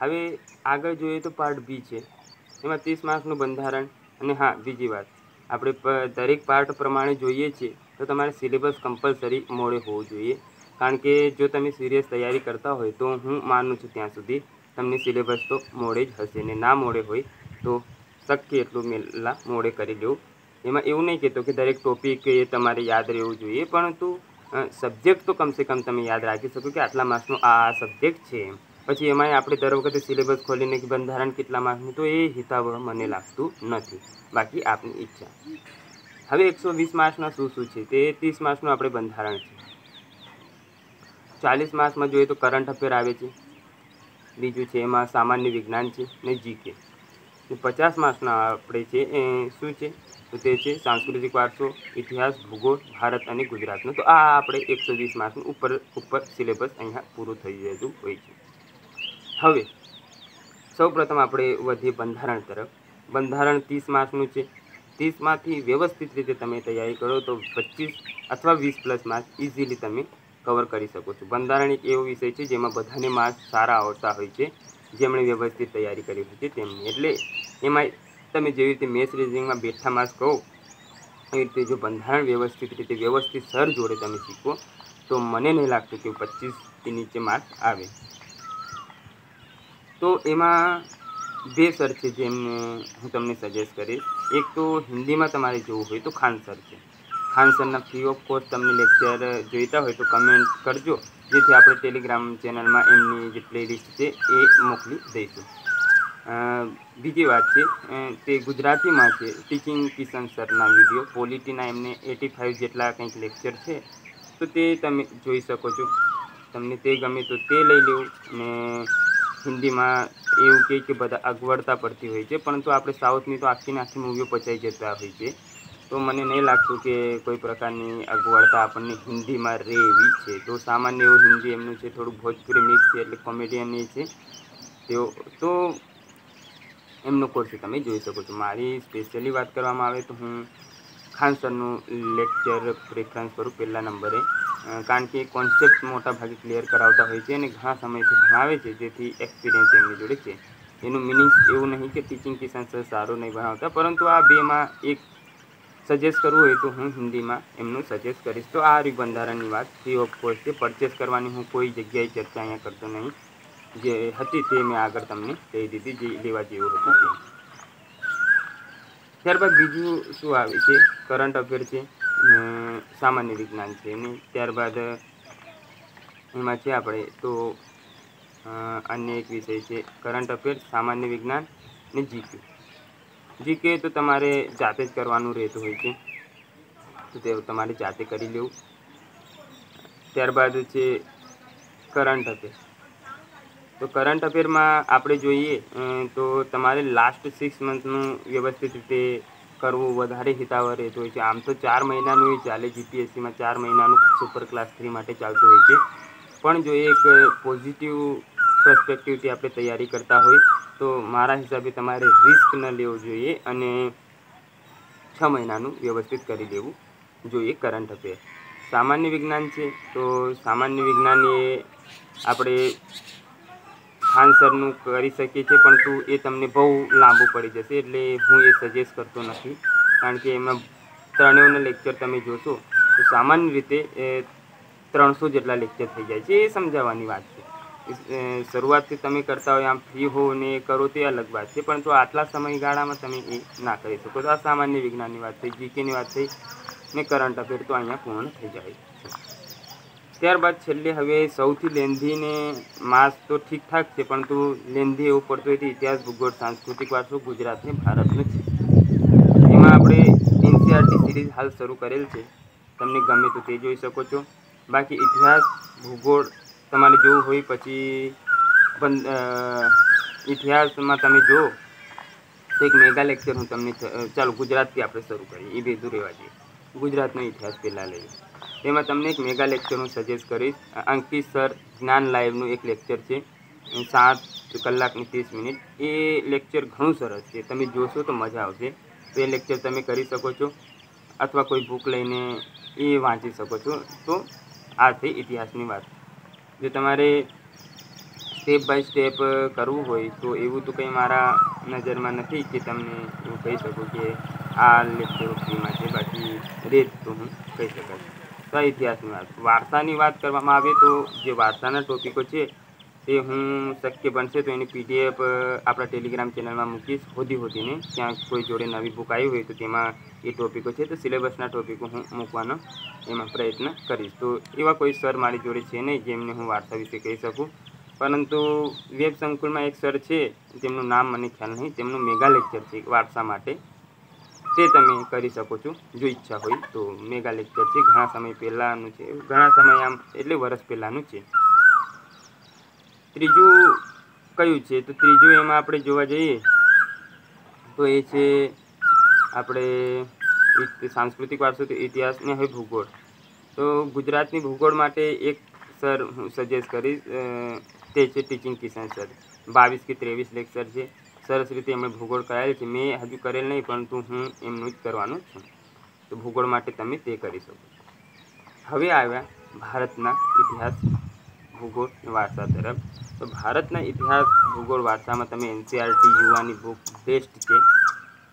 હવે આગળ જોઈએ તો પાર્ટ બી છે, એમાં 30 માર્ક્સનું બંધારણ. અને હા, બીજી વાત, આપણે દરેક પાર્ટ પ્રમાણે જોઈએ છીએ તો તમારે સિલેબસ કમ્પલસરી મોડે હોવું જોઈએ. કારણ કે જો તમે સિરિયસ તૈયારી કરતા હોય તો હું માનું છું ત્યાં સુધી તમને સિલેબસ તો મોડે જ હશે, ને ના મોડે હોય તો શક્ય એટલું વહેલા મોડે કરી લેવું. એમાં એવું નહીં કહેતો કે દરેક ટોપિક એ તમારે યાદ રહેવું જોઈએ, પરંતુ સબ્જેક્ટ તો કમસે કમ તમે યાદ રાખી શકો કે આટલા માર્ક્સનો આ સબ્જેક્ટ છે. પછી એમાંય આપણે દર વખતે સિલેબસ ખોલીને કે બંધારણ કેટલા માર્ક્સનું, તો એ હિસાબ મને લાગતું નથી. બાકી આપની ઈચ્છા. હવે 120 માર્ક્સના શું છે, તે 30 માર્ક્સનું આપણે બંધારણ છે. 40 માર્ક્સમાં જોઈએ તો કરંટ અફેર આવે છે. બીજું છે એમાં સામાન્ય વિજ્ઞાન છે ને જીકે. 50 માર્ક્સના આપણે છે એ શું છે, તો તે છે સાંસ્કૃતિક વારસો, ઇતિહાસ, ભૂગોળ, ભારત અને ગુજરાતનું. તો આ આપણે 120 માર્ક્સનું ઉપર સિલેબસ અહીંયા પૂરું થઈ જતું હોય છે. હવે સૌપ્રથમ આપણે વધીએ બંધારણ તરફ. બંધારણ 30 માર્ક્સનું છે. 30માંથી વ્યવસ્થિત રીતે તમે તૈયારી કરો તો 25 અથવા 20+ માર્ક્સ ઇઝીલી તમે કવર કરી શકો છો. બંધારણ એક એવો વિષય છે જેમાં બધાને માર્ક્સ સારા આવતા હોય છે, જેમણે વ્યવસ્થિત તૈયારી કરી હોય છે તેમને. એટલે એમાં તમે જેવી રીતે મેથ્સ રીઝનિંગમાં બેઠા માર્ક્સ કહો, એવી રીતે જો બંધારણ વ્યવસ્થિત સર જોડે તમે શીખો તો મને નહીં લાગતું કે 25થી નીચે માર્ક્સ આવે. તો એમાં 2 સર છે જેમને હું તમને સજેસ્ટ કરીશ. એક તો હિન્દીમાં તમારે જોવું હોય તો ખાન સર છે. ખાન સરના ફ્રી ઓફ કોસ્ટ તમને લેક્ચર જોઈતા હોય તો કમેન્ટ કરજો, જેથી આપણે ટેલિગ્રામ ચેનલમાં એમની જે પ્લેલિસ્ટ છે એ મોકલી દઈશું. બીજી વાત છે તે ગુજરાતીમાં છે. ટીચિંગ કિશન સરના વિડીયો પોલિટીના એમને 85 જેટલા કંઈક લેક્ચર છે, તો તે તમે જોઈ શકો છો. તમને તે ગમે તો તે લઈ લેવું. ને હિન્દીમાં એવું કહે કે બધા અગવડતા પડતી હોય છે, પરંતુ આપણે સાઉથની તો આખી મૂવીઓ પચાઈ જતા હોય છે. તો મને નહીં લાગતું કે કોઈ પ્રકારની અગવડતા આપણને હિન્દીમાં રહે એવી છે. તો સામાન્ય એવું હિન્દી એમનું છે, થોડુંક ભોજપુરી મિક્સ છે, એટલે કોમેડિયન એ છે તેઓ. તો એમનો કોર્સ તમે જોઈ શકો છો. મારી સ્પેશિયલી વાત કરવામાં આવે તો હું ખાન સરનું લેક્ચર પ્રેફરન્સ કરું પહેલા નંબરે, કારણ કે કોન્સેપ્ટ મોટા ભાગે ક્લિયર કરાવતા હોય છે અને ઘણા સમયથી ભણાવે છે, જેથી એક્સપિરિયન્સ એમની જોડે છે. એનું મિનિંગ્સ એવું નહીં કે ટીચિંગ કિશન સર સારું નહીં ભણાવતા, પરંતુ આ બેમાં એક સજેસ્ટ કરવું હોય તો હું હિન્દીમાં એમનું સજેસ્ટ કરીશ. તો આ બંધારણની વાત ફ્રી ઓફ કોસ્ટ છે. પરચેસ કરવાની હું કોઈ જગ્યાએ ચર્ચા અહીંયા કરતો નહીં. જે હતી તે મેં આગળ તમને કહી દીધી, જે લેવા જેવું હતું તે. ત્યારબાદ બીજું શું આવે છે, કરંટ અફેર છે, સામાન્ય વિજ્ઞાન છે. અને ત્યારબાદ એમાં છે આપણે તો અન્ય એક વિષય છે કરંટ અફેર, સામાન્ય વિજ્ઞાન ને જીકે. જીકે તો તમારે જાતે જ કરવાનું રહેતું હોય છે, તો તે તમારે જાતે કરી લેવું. ત્યારબાદ છે કરંટ અફેર. તો કરંટ અફેરમાં આપણે જોઈએ તો તમારે લાસ્ટ 6 મંથનું વ્યવસ્થિત રીતે કરવું વધારે હિતાવહ રહેતું હોય છે. આમ તો 4 મહિનાનું એ ચાલે, જીપીએસસીમાં 4 મહિનાનું સુપર ક્લાસ 3 માટે ચાલતું હોય છે. પણ જો એક પોઝિટિવ પર્સપેક્ટિવથી આપણે તૈયારી કરતા હોય તો મારા હિસાબે તમારે રિસ્ક ન લેવું જોઈએ અને 6 મહિનાનું વ્યવસ્થિત કરી લેવું જોઈએ કરંટ અફેર. સામાન્ય વિજ્ઞાન છે, તો સામાન્ય વિજ્ઞાન એ આપણે ખાન સરનું કરી શકીએ છીએ, પરંતુ એ તમને બહુ લાંબુ પડી જશે, એટલે હું એ સજેસ્ટ કરતો નથી. કારણ કે એમાં ત્રણેયના લેક્ચર તમે જોશો તો સામાન્ય રીતે 300 જેટલા લેક્ચર થઈ જાય છે. એ સમજાવવાની વાત છે. શરૂઆતથી તમે કરતા હોય આમ ફ્રી હો ને કરો તે અલગ વાત છે, પરંતુ આટલા સમયગાળામાં તમે એ ના કરી શકો. તો આ સામાન્ય વિજ્ઞાનની વાત થઈ, જીકેની વાત થઈ ને કરંટ અફેર તો અહીંયા પૂર્ણ થઈ જાય છે. ત્યારબાદ છેલ્લે હવે સૌથી લેન્ધીને માર્ક્સ તો ઠીકઠાક છે, પરંતુ લેન્ધી એવું પડતું હોય તો ઇતિહાસ, ભૂગોળ, સાંસ્કૃતિક વારસો, ગુજરાત ને ભારતનું છે. એમાં આપણે એનસીઆરટી સિરીઝ હાલ શરૂ કરેલ છે, તમને ગમે તો તે જોઈ શકો છો. બાકી ઇતિહાસ, ભૂગોળ તમારે જોવું હોય, પછી ઇતિહાસમાં તમે જુઓ તો એક મેગા લેક્ચર હું તમને ચાલો ગુજરાતથી આપણે શરૂ કરીએ, એ ભેગું રહેવા દઈએ. ગુજરાતનો ઇતિહાસ પહેલાં લઈએ. તેમાં તમને એક મેગા લેક્ચર હું સજેસ્ટ કરીશ. અંકિત સર જ્ઞાન લાઈવનું એક લેક્ચર છે, 7 કલાક ને 30 મિનિટ. એ લેક્ચર ઘણું સરસ છે, તમે જોશો તો મજા આવશે. તો એ લેક્ચર તમે કરી શકો છો, અથવા કોઈ બુક લઈને એ વાંચી શકો છો. તો આ થઈ ઇતિહાસની વાત. જો તમારે સ્ટેપ બાય સ્ટેપ કરવું હોય તો એવું તો કંઈ મારા નજરમાં નથી કે તમને હું કહી શકું કે આ લેક્ચરો ફ્રીમાં છે, બાકી રેત તો હું કહી શકાય. તો આ ઇતિહાસની વાર્તાની વાત કરવામાં આવે તો જે વાર્તાના ટોપિકો છે તે હું શક્ય બનશે તો એની PDF આપણા ટેલિગ્રામ ચેનલમાં મૂકીશ હોતીને. ત્યાં કોઈ જોડે નવી બુક આવી હોય તો તેમાં એ ટોપિકો છે તો સિલેબસના ટોપિકો હું મૂકવાનો એમાં પ્રયત્ન કરીશ. તો એવા કોઈ સર મારી જોડે છે નહીં જેમને હું વાર્તા વિશે કહી શકું, પરંતુ વેબ સંકુલમાં એક સર છે, તેમનું નામ મને ખ્યાલ નહીં, તેમનું મેગા લેક્ચર છે વાર્તા માટે, તે તમે કરી શકો છો જો ઈચ્છા હોય તો. મેગા લેક્ચર છે, ઘણા સમય પહેલાંનું છે, ઘણા સમય આમ એટલે વર્ષ પહેલાંનું છે. ત્રીજું કયું છે? તો ત્રીજું એમાં આપણે જોવા જઈએ તો એ છે આપણે સાંસ્કૃતિક વારસો, તો ઇતિહાસ ને હવે ભૂગોળ. તો ગુજરાતની ભૂગોળ માટે એક સર હું સજેસ્ટ કરીશ, તે છે ટીચિંગ કિશન સર. 22 કે 23 લેક્ચર છે, સરસ રીતે એમણે ભૂગોળ કરાયેલ છે. મેં હજુ કરેલ નહીં, પરંતુ હું એમનું જ કરવાનું છું. તો ભૂગોળ માટે તમે તે કરી શકો. હવે આવ્યા ભારતના ઇતિહાસ, ભૂગોળ, વારસા તરફ. તો ભારતના ઇતિહાસ, ભૂગોળ, વારસામાં તમે NCERT યુવાની બુક બેસ્ટ છે.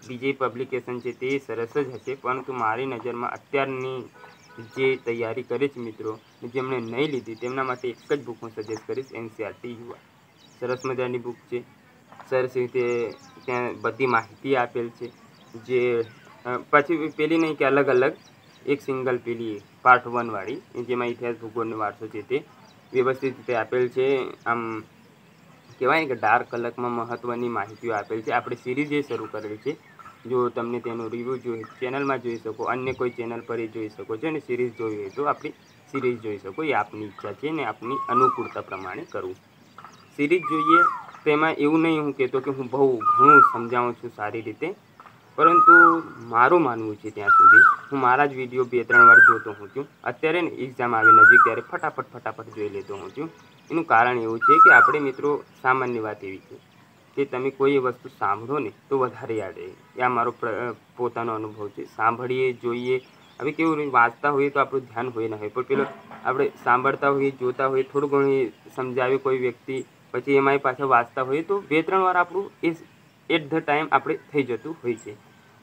બીજી પબ્લિકેશન છે તે સરસ જ હશે, પરંતુ મારી નજરમાં અત્યારની જે તૈયારી કરે છે મિત્રો, જેમણે નહીં લીધી તેમના માટે એક જ બુક હું સજેસ્ટ કરીશ, NCERT યુવા. સરસ મજાની બુક છે, સરસ રીતે ત્યાં બધી માહિતી આપેલ છે. જે પછી પેલી નહીં કે અલગ અલગ એક સિંગલ પેલી પાર્ટ 1 વાળી, જેમાં ઇતિહાસ, ભૂગોળનો વારસો છે તે વ્યવસ્થિત રીતે આપેલ છે. આમ કહેવાય કે ડાર્ક કલરમાં મહત્ત્વની માહિતીઓ આપેલ છે. આપણે સિરીઝ એ શરૂ કરેલી છે, જો તમને તેનું રિવ્યૂ જોઈએ ચેનલમાં જોઈ શકો, અન્ય કોઈ ચેનલ પર એ જોઈ શકો છો, અને સિરીઝ જોઈ હોય તો આપણી સિરીઝ જોઈ શકો. એ આપની ઈચ્છા છે ને આપની અનુકૂળતા પ્રમાણે કરવું. સિરીઝ જોઈએ તેમાં એવું નહીં હું કહેતો કે હું બહુ ઘણું સમજાવું છું સારી રીતે, પરંતુ મારું માનવું છે ત્યાં સુધી હું મારા જ વિડીયો 2-3 વાર જોતો હોઉં છું. અત્યારે ને એક્ઝામ આવે નજીક ત્યારે ફટાફટ જોઈ લેતો હોઉં છું. એનું કારણ એવું છે કે આપણે મિત્રો સામાન્ય વાત એવી છે કે તમે કોઈ વસ્તુ સાંભળો ને તો વધારે યાદ રહે. આ મારો પોતાનો અનુભવ છે. સાંભળીએ, જોઈએ. હવે કેવું વાંચતા હોઈએ તો આપણું ધ્યાન હોય ના હોય, પણ પેલો આપણે સાંભળતા હોઈએ, જોતા હોઈએ, થોડું ઘણું સમજાવે કોઈ વ્યક્તિ, પછી એમાંય પાછા વાંચતા હોઈએ તો 2-3 વાર આપણું એટ ધ ટાઈમ આપણે થઈ જતું હોય છે.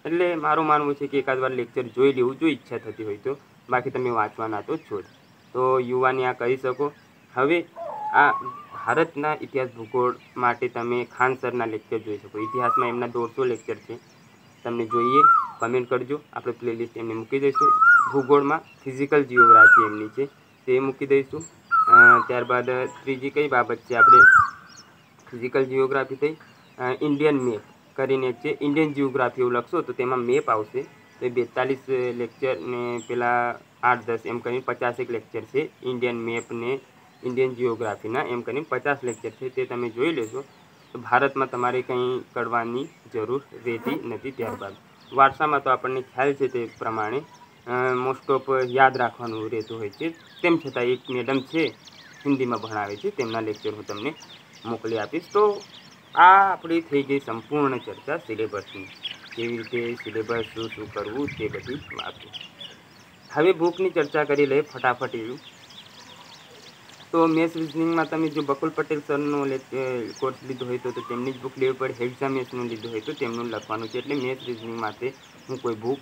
એટલે મારું માનવું છે કે એકાદ વાર લેક્ચર જોઈ લેવું જો ઈચ્છા થતી હોય તો, બાકી તમે વાંચવાના તો છો જ. તો યુવાની આ કરી શકો. હવે આ ભારતના ઇતિહાસ, ભૂગોળ માટે તમે ખાન સરના લેક્ચર જોઈ શકો. ઇતિહાસમાં એમના 150 લેક્ચર છે, તમને જોઈએ કમેન્ટ કરજો, આપણે પ્લેલિસ્ટ એમને મૂકી દઈશું. ભૂગોળમાં ફિઝિકલ જિયોગ્રાફી એમની છે તે મૂકી દઈશું. ત્યારબાદ ત્રીજી કઈ બાબત છે, આપણે ફિઝિકલ જિયોગ્રાફી થઈ, ઇન્ડિયન મેપ કરીને છે, ઇન્ડિયન જિયોગ્રાફી એવું લખશો તો તેમાં મેપ આવશે. તો 42 લેક્ચર ને પેલા 8-10 એમ કરીને 50 લેક્ચર છે ઇન્ડિયન મેપ ને ઇન્ડિયન જિયોગ્રાફીના, એમ કરીને 50 લેક્ચર છે, તે તમે જોઈ લેશો તો ભારતમાં તમારે કંઈ કરવાની જરૂર રહેતી નથી. ત્યારબાદ વારસામાં તો આપણને ખ્યાલ છે તે પ્રમાણે મોસ્ટ ઓફ યાદ રાખવાનું રહેતું હોય છે. તેમ છતાં એક મેડમ છે હિન્દીમાં ભણાવે છે, તેમના લેક્ચર હું તમને મોકલી આપીશ. તો આ આપણી થઈ ગઈ સંપૂર્ણ ચર્ચા સિલેબસની, કેવી રીતે સિલેબસ શું કરવું તે બધી વાતો. હવે બુકની ચર્ચા કરી લઈએ ફટાફટ એવું. તો મેથ્સ રિઝનિંગમાં તમે જો બકુલ પટેલ સરનો કોર્સ લીધો હોય તો તેમની જ બુક લેવી પડે. એક્ઝામ મેથ્સનું લીધું હોય તો તેમનું લખવાનું છે. એટલે મેથ્સ રિઝનિંગ માટે હું કોઈ બુક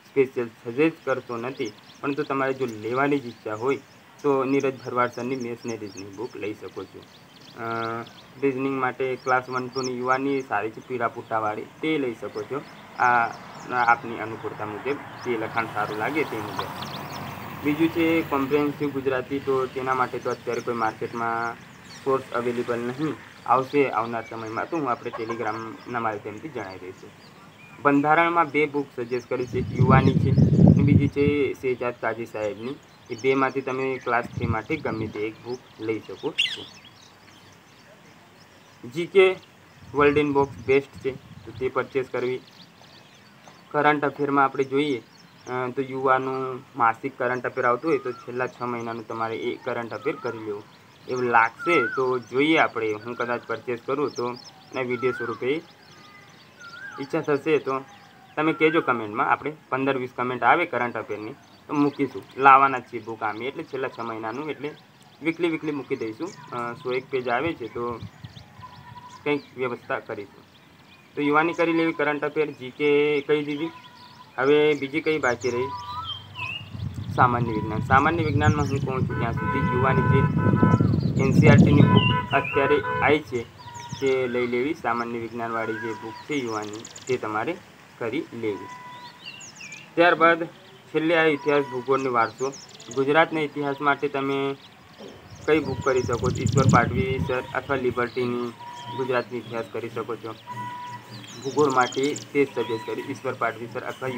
સ્પેશિયલ સજેસ્ટ કરતો નથી, પરંતુ તમારે જો લેવાની જ ઈચ્છા હોય તો નીરજ ભરવાડ સરની મેથ્સ ને રિઝનિંગ બુક લઈ શકો છો. રિઝનિંગ માટે ક્લાસ 1-2ની યુવાની સારી છે, પીળા પુટ્ટાવાળી, તે લઈ શકો છો. આ આપની અનુકૂળતા મુજબ જે લખાણ સારું લાગે તે મુજબ. બીજું છે કોમ્પ્રિહેન્સિવ ગુજરાતી, તો તેના માટે તો અત્યારે કોઈ માર્કેટમાં કોર્સ અવેલેબલ નહીં, આવશે આવનાર સમયમાં તો હું આપણે ટેલિગ્રામના માધ્યમથી જણાવી દઈશું. બંધારણમાં 2 બુક સજેસ્ટ કરી છે, યુવાની છે અને બીજી છે શેહજાદ કાજી સાહેબની. એ બેમાંથી તમે ક્લાસ 3 માટે ગમે તે એક બુક લઈ શકો છો. GK world in box best છે, તો તે પરચેસ કરવી. કરંટ અફેરમાં આપણે જોઈએ તો યુવાનું માસિક કરંટ અફેર આવતું હોય તો છેલ્લા 6 મહિનાનું તમારે એ કરંટ અફેર કરી લેવું. એવું લાગશે તો જોઈએ આપણે, હું કદાચ પરચેસ કરું તો એના વિડીયો સ્વરૂપે ઈચ્છા થશે તો તમે કહેજો કમેન્ટમાં. આપણે 15-20 કમેન્ટ આવે કરંટ અફેરની તો મૂકીશું. લાવવાના જ છીએ બુક આમી, એટલે છેલ્લા 6 મહિનાનું, એટલે વીકલી મૂકી દઈશું. 101 પેજ આવે છે તો કંઈક વ્યવસ્થા કરીશું. તો યુવાની કરી લેવી, કરંટ અફેર, જીકે કહી દીધી. હવે બીજી કઈ બાકી રહી? સામાન્ય વિજ્ઞાન. સામાન્ય વિજ્ઞાનમાં હું કહું છું ત્યાં સુધી યુવાની જે એનસીઆરટીની બુક અત્યારે આવી છે તે લઈ લેવી. સામાન્ય વિજ્ઞાનવાળી જે બુક છે યુવાની તે તમારે કરી લેવી. ત્યારબાદ છેલ્લે આ ઇતિહાસ, ભૂગોળની વારસો. ગુજરાતના ઇતિહાસ માટે તમે કઈ બુક કરી શકો છો? ઈશ્વર પાટવી સર અથવા લિબર્ટીની ગુજરાતની ઇતિહાસ કરી શકો છો. ભૂગોળ માટે તે જ સજેસ્ટ કરી, ઈશ્વર પાટવી સર અથવા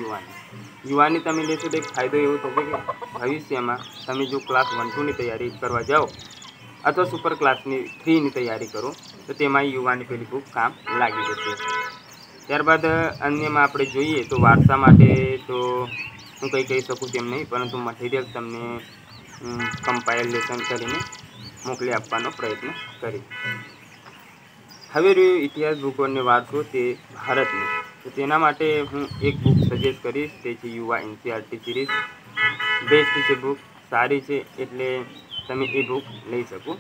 યુવાની તમે લેશો તો એક ફાયદો એવો થશે કે ભવિષ્યમાં તમે જો ક્લાસ 1-2ની તૈયારી કરવા જાઓ અથવા સુપર ક્લાસની 3ની તૈયારી કરો તો તેમાં યુવાની પેલી બુક કામ લાગી જશે. ત્યારબાદ અન્યમાં આપણે જોઈએ તો વારસા માટે તો હું કંઈ કહી શકું તેમ નહીં, પરંતુ મટીરિયલ તમને કમ્પાઇલેશન કરીને મોકલી આપવાનો પ્રયત્ન કરીશ. હવે રહ્યું ઇતિહાસ, ભૂગોળને વારસો તે ભારતનો. તો તેના માટે હું એક બુક સજેસ્ટ કરીશ, તે છે યુવા એનસીઆરટી સિરીઝ. બેસ્ટ છે બુક, સારી છે, એટલે તમે એ બુક લઈ શકો.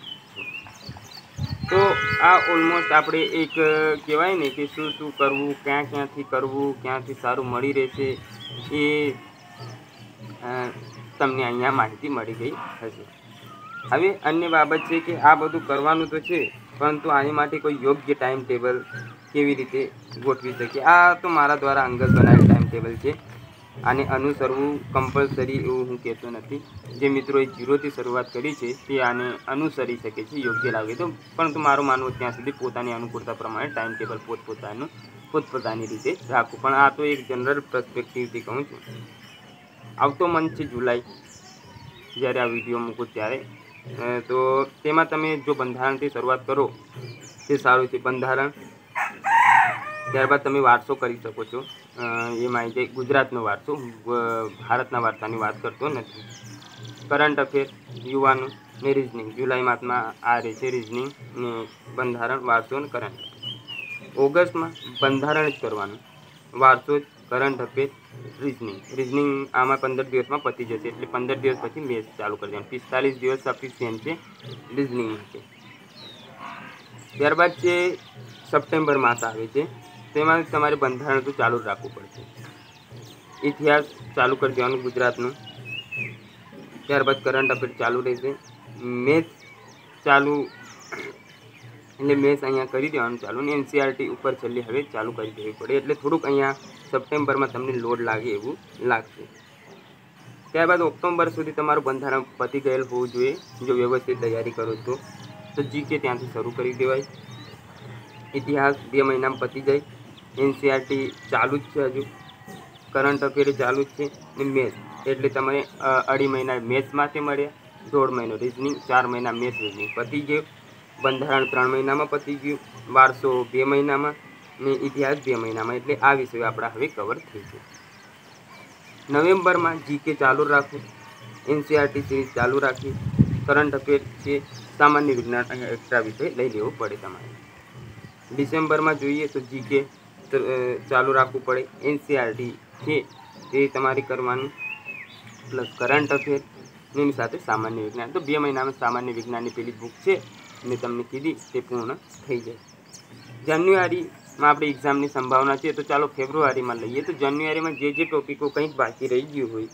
તો આ ઓલમોસ્ટ આપણે એક કહેવાય ને કે શું કરવું, ક્યાંથી કરવું, ક્યાંથી સારું મળી રહેશે એ તમને અહીંયા માહિતી મળી ગઈ હશે. હવે અન્ય બાબત છે કે આ બધું કરવાનું તો છે, પરંતુ આની માટે કોઈ યોગ્ય ટાઈમ ટેબલ કેવી રીતે ગોઠવી શકીએ? આ તો મારા દ્વારા અંગત બનાવેલ ટાઈમ ટેબલ છે. આને અનુસરવું કમ્પલસરી એવું હું કહેતો નથી. જે મિત્રોએ 0થી શરૂઆત કરી છે તે આને અનુસરી શકે છે યોગ્ય લાગે તો, પરંતુ મારું માનવું ત્યાં સુધી પોતાની અનુકૂળતા પ્રમાણે ટાઈમ ટેબલ પોતપોતાની રીતે રાખવું. પણ આ તો એક જનરલ પર્સપેક્ટિવથી કહું છું. આવતો મંથ છે જુલાઈ, જ્યારે આ વિડીયો મૂકું ત્યારે, તો તેમાં તમે જો બંધારણથી શરૂઆત કરો તે સારું છે. બંધારણ, ત્યારબાદ તમે વારસો કરી શકો છો. એમાં જે ગુજરાતનો વારસો, ભારતના વારસાની વાત કરતો નથી. કરંટ અફેર, યુવાનું ને રિઝનિંગ. જુલાઈ માસમાં આ રહે છે રિઝનિંગ ને બંધારણ, વારસો અને કરંટ. ઓગસ્ટમાં બંધારણ જ કરવાનું, વારસો જ, કરંટ અફેર, રિઝનિંગ આમાં 15 દિવસમાં પતી જશે. એટલે 15 દિવસ પછી મેચ ચાલુ કરી દેવાનું. 45 દિવસ સફિશિયન્ટ છે રિઝનિંગ માટે. ત્યારબાદ છે સપ્ટેમ્બર માસ આવે છે, તેમાં તમારે બંધારણ તો ચાલુ જ રાખવું પડશે. ઇતિહાસ ચાલુ કરી દેવાનું ગુજરાતનું. ત્યારબાદ કરંટ અફેર ચાલુ રહેશે. મેચ ચાલુ એટલે મેચ અહીંયા કરી દેવાનું ચાલુ, ને એનસીઆરટી ઉપર છેલ્લે હવે ચાલુ કરી દેવી પડે. એટલે થોડુંક અહીંયા સપ્ટેમ્બરમાં તમને લોડ લાગે એવું લાગશે. ત્યારબાદ ઓક્ટોબર સુધી તમારું બંધારણ પતી ગયેલ હોવું જોઈએ જો વ્યવસ્થિત તૈયારી કરો તો જીકે ત્યાંથી શરૂ કરી દેવાય. ઇતિહાસ 2 મહિનામાં પતી જાય. એનસીઆરટી ચાલુ જ છે હજુ, કરંટ અફેર ચાલુ જ છે, ને મેચ એટલે તમારે 2.5 મહિના મેચ માટે મળ્યા, 1.5 મહિનો રિઝનિંગ, 4 મહિના મેચ રિઝનિંગ પતી ગયું. બંધારણ 3 મહિનામાં પતી ગયું, વારસો 2 મહિનામાં ને ઇતિહાસ 2 મહિનામાં. એટલે આ વિષયો આપણા હવે કવર થઈ છે. નવેમ્બરમાં જીકે ચાલુ રાખવું, એનસીઆરટી સિરીઝ ચાલુ રાખી, કરંટ અફેર છે, સામાન્ય વિજ્ઞાન અહીંયા એક્સ્ટ્રા વિષય લઈ લેવો પડે તમારે. ડિસેમ્બરમાં જોઈએ તો જીકે ચાલુ રાખવું પડે, એનસીઆરટી છે તે તમારે કરવાનું, પ્લસ કરંટ અફેર એની સાથે સામાન્ય વિજ્ઞાન. તો 2 મહિનામાં સામાન્ય વિજ્ઞાનની પેલી બુક છે મેં તમને કીધી તે પૂર્ણ થઈ જાય. જાન્યુઆરીમાં આપણે એક્ઝામની સંભાવના છે, તો ચાલો ફેબ્રુઆરીમાં લઈએ. તો જાન્યુઆરીમાં જે ટોપિકો કંઈક બાકી રહી ગયું હોય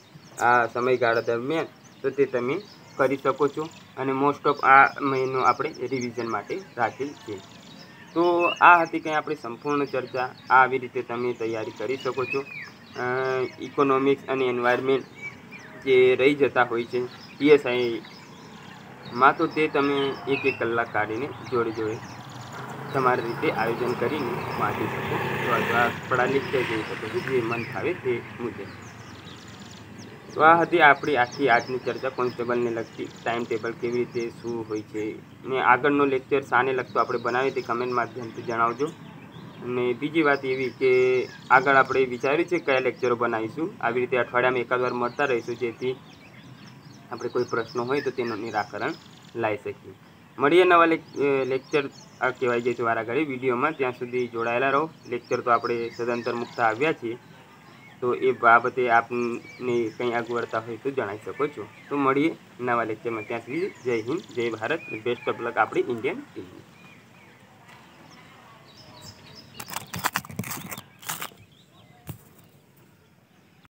આ સમયગાળા દરમિયાન તો તે તમે કરી શકો છો. અને મોસ્ટ ઓફ આ મહિનો આપણે રિવિઝન માટે રાખેલ છે. તો આ હતી કંઈ આપણી સંપૂર્ણ ચર્ચા. આવી રીતે તમે તૈયારી કરી શકો છો. ઇકોનોમિક્સ અને એન્વાયરમેન્ટ જે રહી જતા હોય છે પીએસઆઈમાં, તો તે તમે 1-1 કલાક કાઢીને જોડે તમારી રીતે આયોજન કરીને વાંચી શકો છો અથવા થોડા લેક્ચર જોઈ શકો છો, જે મન ફાવે તે મુજબ. તો આ હતી આપણી આખી આજની ચર્ચા કોન્સ્ટેબલને લગતી. ટાઈમ ટેબલ કેવી રીતે શું હોય છે ને આગળનો લેક્ચર શાને લગતો આપણે બનાવીએ તે કમેન્ટ માધ્યમથી જણાવજો. અને બીજી વાત એવી કે આગળ આપણે વિચાર્યું છે કયા લેક્ચરો બનાવીશું. આવી રીતે અઠવાડિયામાં એકાદ વાર મળતા રહીશું, જેથી આપણે કોઈ પ્રશ્નો હોય તો તેનું નિરાકરણ લાવી શકીએ. મળીએ નવા લેક્ચર કહેવાય જાય છે વારાઘડી વિડીયોમાં. ત્યાં સુધી જોડાયેલા રહો. લેક્ચર તો આપણે સદંતર મુકતા આવ્યા છીએ, તો એ બાબતે આપને કંઈ અગવડતા હોય તો જણાવી શકો છો. તો મળીએ નવા લેક્ચરમાં. ત્યાં સુધી જય હિન્દ, જય ભારત, બેસ્ટ ઓફ લક આપણી ઇન્ડિયન ટીમ.